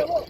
yuk.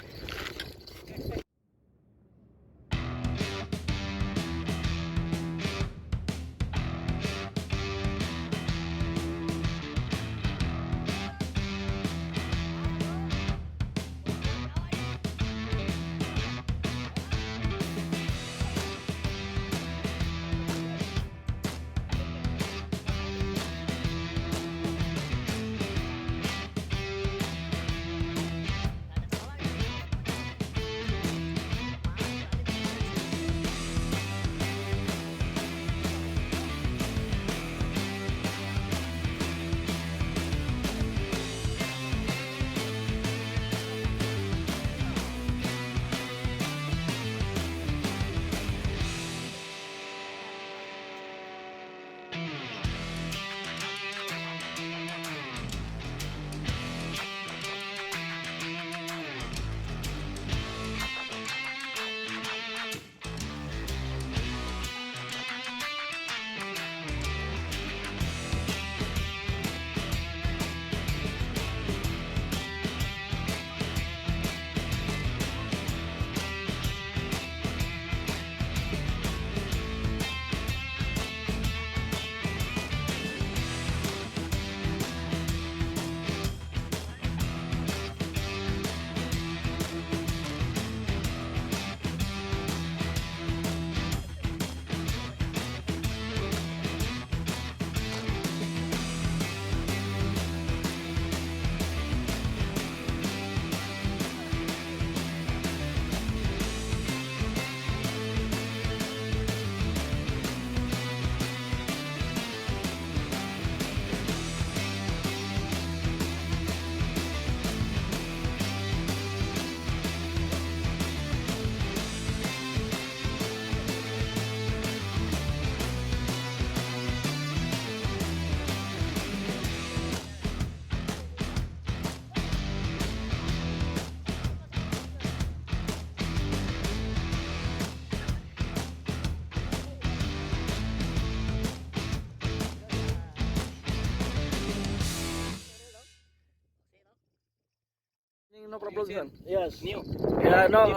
No problem, son. Yes. New. Yeah, no.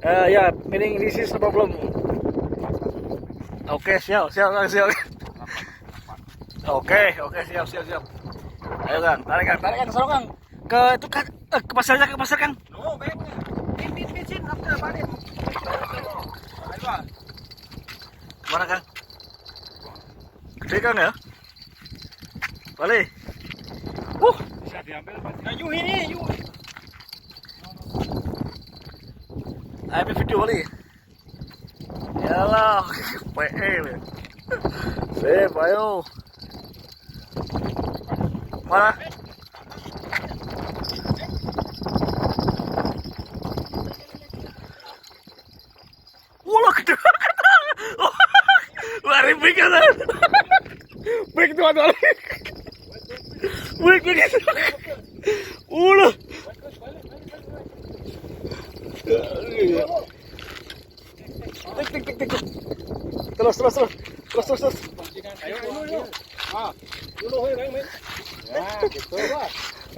Yeah, meaning this is no problem. Oke, siap. Oke, siap. Ayo Kang, tarik Kang, sana Kang. Ke itu kan, ke pasar Kang. No, baik. Tin, after balik. Ayo. Mana Kang? Gede Kang ya? Balik. Bisa diambil pasti. Nah, yuk ini, yuk. Ambil video balik. Yalah, PE. Sip, ayo. Mana? Wah, gede. Lari big kan? Big tuh ada. Big. Ulah. Tik. Terus. Ayo. Ah, dulu hoi, Bang. Ya, gitu, Pak.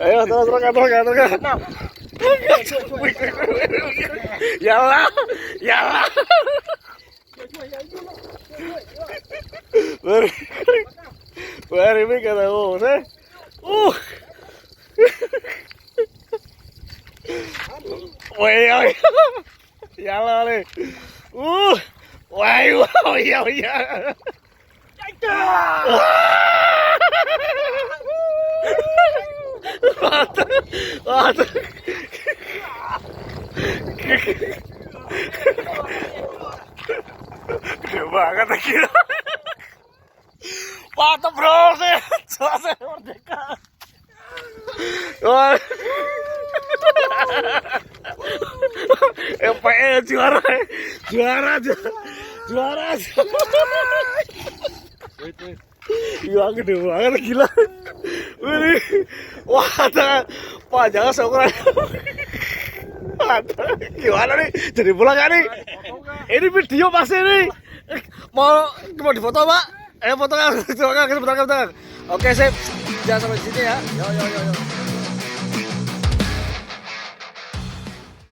Ayo, terus kan. Nah. Yalah. Very big kata oh, saya. Woi. Yalah nih. Wow, iya. Mantap. Gede banget akhirnya. Mantap bro, saya merdeka. Wah. MPE juara aja. Iya gede banget gila. Wah, panjangnya seukuran. Gimana nih? Jadi pulang gak nih? Ini video pasti nih. Mau difoto Pak? Ayo foto kan? Oke sip. Jangan sampai di sini ya. Yo.